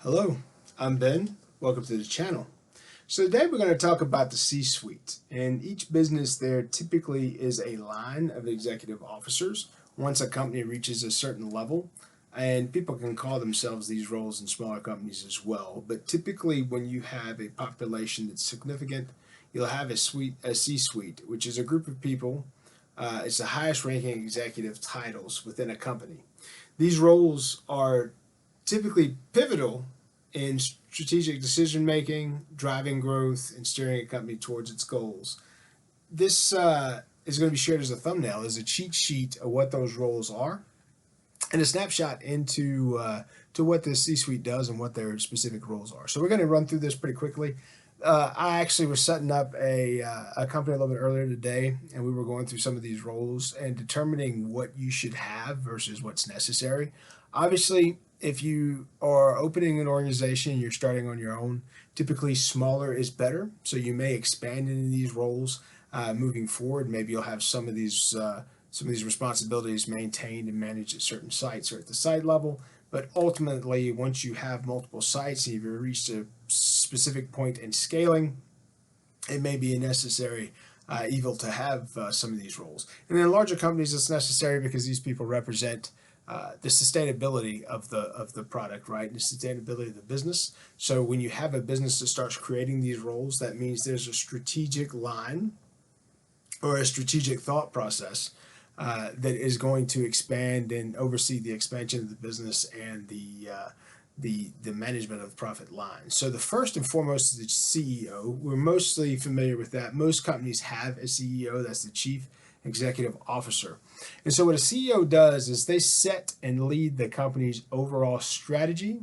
Hello, I'm Ben. Welcome to the channel. So today we're going to talk about the C-suite. In each business there typically is a line of executive officers once a company reaches a certain level, and people can call themselves these roles in smaller companies as well. But typically when you have a population that's significant, you'll have a C-suite, which is a group of people. It's the highest ranking executive titles within a company. These roles are typically pivotal in strategic decision making, driving growth, and steering a company towards its goals. This is going to be shared as a thumbnail, as a cheat sheet of what those roles are, and a snapshot into to what the C-suite does and what their specific roles are. So we're going to run through this pretty quickly. I actually was setting up a company a little bit earlier today, and we were going through some of these roles and determining what you should have versus what's necessary. Obviously, if you are opening an organization, you're starting on your own, typically smaller is better. So you may expand into these roles moving forward. Maybe you'll have some of these responsibilities maintained and managed at certain sites or at the site level. But ultimately, once you have multiple sites and you've reached a specific point in scaling, it may be a necessary evil to have some of these roles. And in larger companies, it's necessary because these people represent the sustainability of the product, right? And the sustainability of the business. So when you have a business that starts creating these roles, that means there's a strategic line or a strategic thought process that is going to expand and oversee the expansion of the business and the management of profit lines. So the first and foremost is the CEO. We're mostly familiar with that. Most companies have a CEO. That's the Chief Executive Officer. And so what a CEO does is they set and lead the company's overall strategy,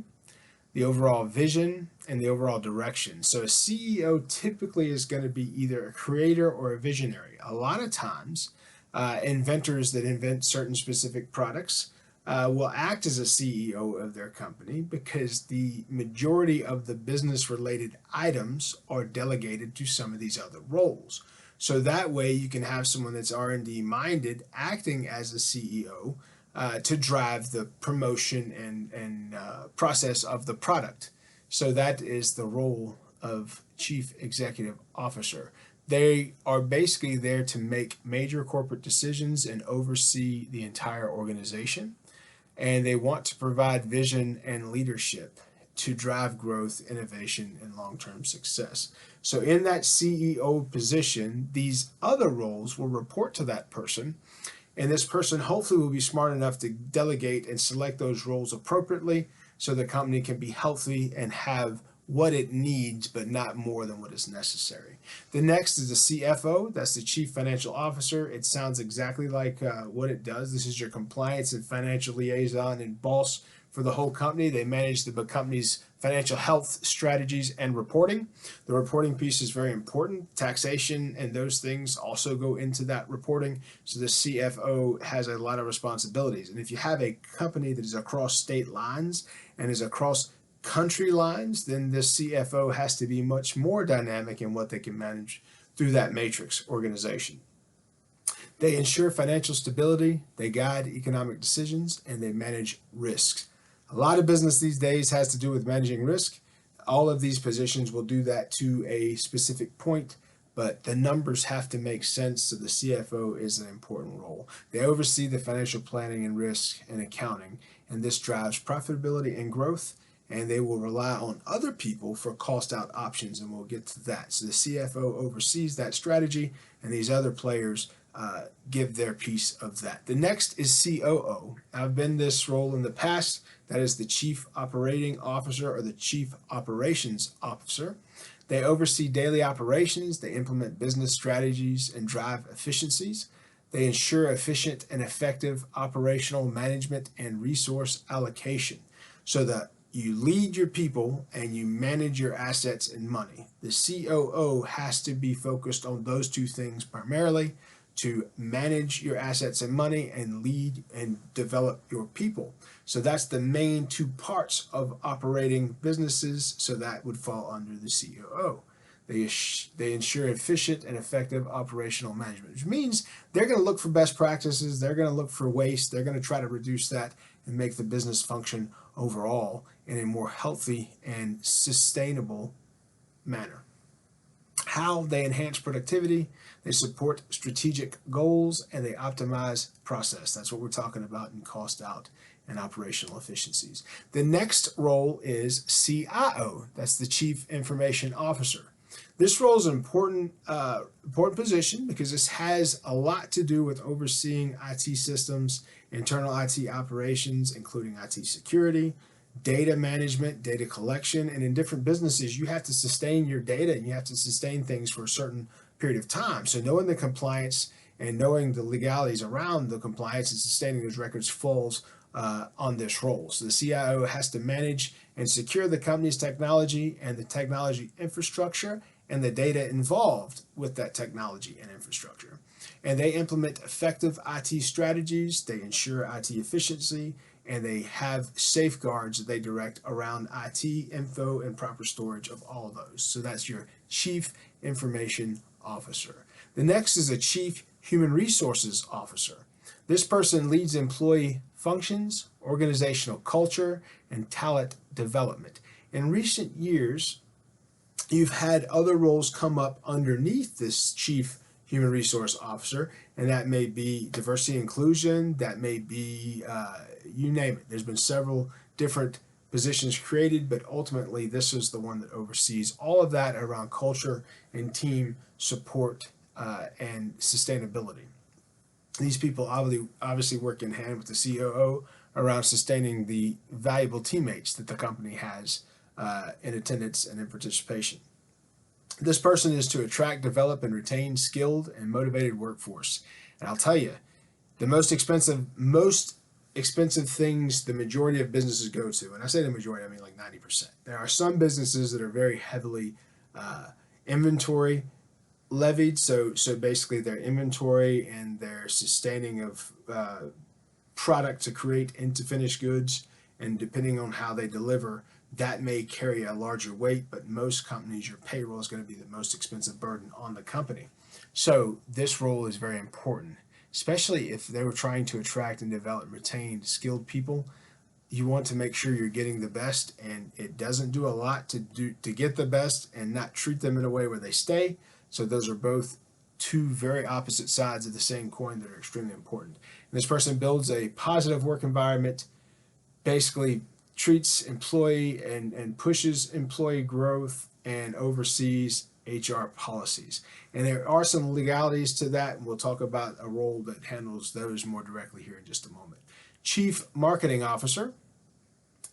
the overall vision, and the overall direction. So a CEO typically is going to be either a creator or a visionary. A lot of times, inventors that invent certain specific products will act as a CEO of their company because the majority of the business-related items are delegated to some of these other roles. So that way you can have someone that's R&D minded acting as a CEO to drive the promotion and process of the product. So that is the role of Chief Executive Officer. They are basically there to make major corporate decisions and oversee the entire organization. And they want to provide vision and leadership to drive growth, innovation, and long-term success. So in that CEO position, these other roles will report to that person, and this person hopefully will be smart enough to delegate and select those roles appropriately so the company can be healthy and have what it needs, but not more than what is necessary. The next is the CFO. That's the Chief Financial Officer. It sounds exactly like what it does. This is your compliance and financial liaison and boss for the whole company. They manage the company's financial health strategies and reporting. The reporting piece is very important. Taxation and those things also go into that reporting. So the CFO has a lot of responsibilities. And if you have a company that is across state lines and is across country lines, then the CFO has to be much more dynamic in what they can manage through that matrix organization. They ensure financial stability, they guide economic decisions, and they manage risks. A lot of business these days has to do with managing risk. All of these positions will do that to a specific point, but the numbers have to make sense, so the CFO is an important role. They oversee the financial planning and risk and accounting, and this drives profitability and growth, and they will rely on other people for cost out options, and we'll get to that. So the CFO oversees that strategy, and these other players give their piece of that. The next is COO. I've been this role in the past. That is the Chief Operating Officer or the Chief Operations Officer. They oversee daily operations, they implement business strategies and drive efficiencies. They ensure efficient and effective operational management and resource allocation so that you lead your people and you manage your assets and money. The COO has to be focused on those two things primarily, to manage your assets and money and lead and develop your people. So that's the main two parts of operating businesses, so that would fall under the COO. They ensure efficient and effective operational management, which means they're going to look for best practices, they're going to look for waste, they're going to try to reduce that, and make the business function overall in a more healthy and sustainable manner. How they enhance productivity, they support strategic goals, and they optimize process. That's what we're talking about in cost out and operational efficiencies. The next role is CIO. That's the Chief Information Officer. This role is an important position because this has a lot to do with overseeing IT systems, internal IT operations, including IT security, data management, data collection, and in different businesses, you have to sustain your data and you have to sustain things for a certain period of time. So knowing the compliance and knowing the legalities around the compliance and sustaining those records falls on this role. So the CIO has to manage and secure the company's technology and the technology infrastructure and the data involved with that technology and infrastructure. And they implement effective IT strategies, they ensure IT efficiency, and they have safeguards that they direct around IT info and proper storage of all of those. So that's your Chief Information Officer. The next is a Chief Human Resources Officer. This person leads employee functions, organizational culture, and talent development. In recent years, you've had other roles come up underneath this Chief Human Resource Officer, and that may be diversity and inclusion, that may be, you name it. There's been several different positions created, but ultimately this is the one that oversees all of that around culture and team support and sustainability. These people obviously work in hand with the COO around sustaining the valuable teammates that the company has in attendance and in participation. This person is to attract, develop, and retain skilled and motivated workforce. And I'll tell you, the most expensive things the majority of businesses go to, and I say the majority, I mean like 90%. There are some businesses that are very heavily inventory levied, so basically their inventory and their sustaining of product to create into finished goods, and depending on how they deliver, that may carry a larger weight, but most companies, your payroll is going to be the most expensive burden on the company. So this role is very important, especially if they were trying to attract and develop and retain skilled people. You want to make sure you're getting the best, and it doesn't do a lot to get the best and not treat them in a way where they stay. So those are both two very opposite sides of the same coin that are extremely important. And this person builds a positive work environment, basically treats employee and pushes employee growth and oversees HR policies. And there are some legalities to that, and we'll talk about a role that handles those more directly here in just a moment. Chief Marketing Officer.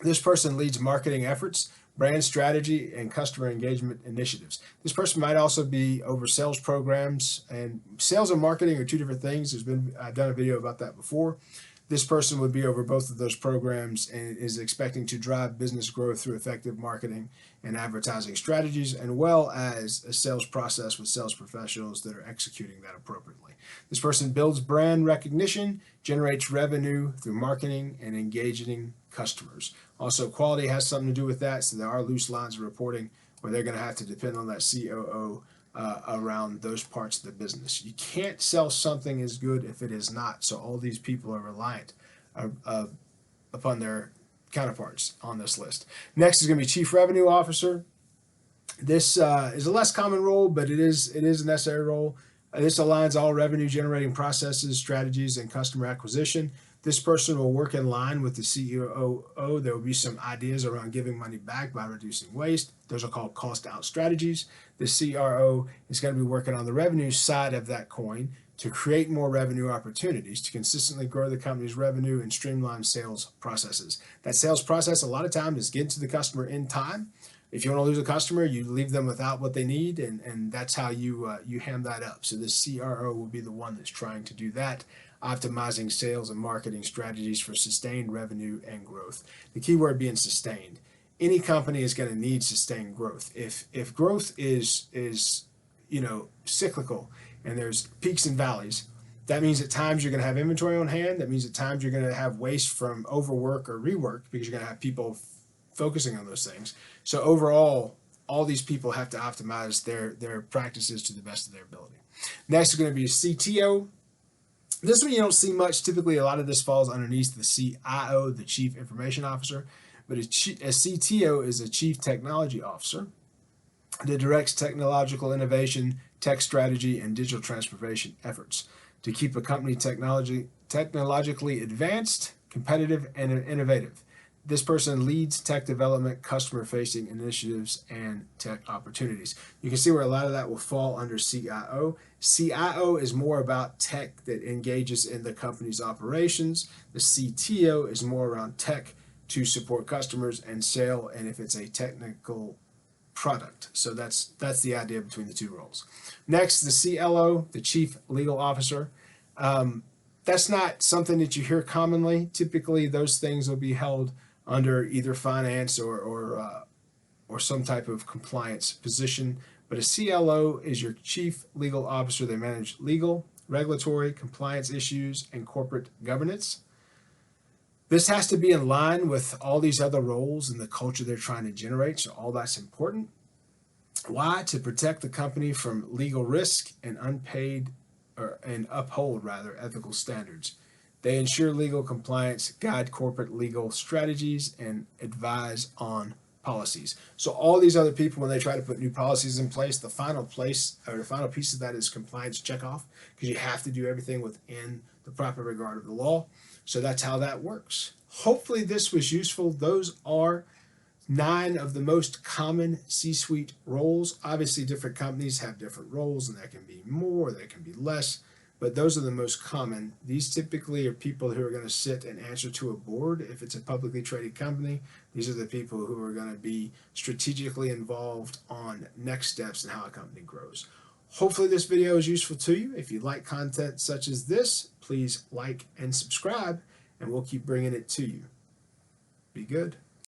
This person leads marketing efforts, brand strategy, and customer engagement initiatives. This person might also be over sales programs, and sales and marketing are two different things. I've done a video about that before. This person would be over both of those programs and is expecting to drive business growth through effective marketing and advertising strategies, and well as a sales process with sales professionals that are executing that appropriately. This person builds brand recognition, generates revenue through marketing, and engaging customers. Also, quality has something to do with that, so there are loose lines of reporting where they're going to have to depend on that COO around those parts of the business. You can't sell something as good if it is not. So all these people are reliant upon their counterparts on this list. Next is going to be Chief Revenue Officer. This is a less common role, but it is a necessary role. This aligns all revenue generating processes, strategies, and customer acquisition. This person will work in line with the COO. There will be some ideas around giving money back by reducing waste. Those are called cost out strategies. The CRO is going to be working on the revenue side of that coin to create more revenue opportunities, to consistently grow the company's revenue and streamline sales processes. That sales process, a lot of times, is get to the customer in time. If you want to lose a customer, you leave them without what they need, and that's how you ham that up. So this CRO will be the one that's trying to do that, optimizing sales and marketing strategies for sustained revenue and growth. The key word being sustained. Any company is going to need sustained growth. If growth is cyclical and there's peaks and valleys, that means at times you're going to have inventory on hand. That means at times you're going to have waste from overwork or rework because you're going to have people focusing on those things. So overall, all these people have to optimize their practices to the best of their ability. Next is going to be CTO. This one you don't see much. Typically, a lot of this falls underneath the CIO, the Chief Information Officer, but a CTO is a Chief Technology Officer that directs technological innovation, tech strategy, and digital transformation efforts to keep a company technologically advanced, competitive, and innovative. This person leads tech development, customer-facing initiatives, and tech opportunities. You can see where a lot of that will fall under CIO. CIO is more about tech that engages in the company's operations. The CTO is more around tech to support customers and sell, and if it's a technical product. So that's the idea between the two roles. Next, the CLO, the Chief Legal Officer. That's not something that you hear commonly. Typically, those things will be held under either finance or some type of compliance position. But a CLO is your Chief Legal Officer. They manage legal, regulatory, compliance issues, and corporate governance. This has to be in line with all these other roles and the culture they're trying to generate, so all that's important. Why? To protect the company from legal risk and uphold ethical standards. They ensure legal compliance, guide corporate legal strategies, and advise on policies. So all these other people, when they try to put new policies in place, the final piece of that is compliance checkoff, because you have to do everything within the proper regard of the law. So that's how that works. Hopefully this was useful. Those are 9 of the most common C-suite roles. Obviously different companies have different roles, and there can be more, there can be less, but those are the most common. These typically are people who are going to sit and answer to a board. If it's a publicly traded company, these are the people who are going to be strategically involved on next steps and how a company grows. Hopefully this video is useful to you. If you like content such as this, please like and subscribe, and we'll keep bringing it to you. Be good.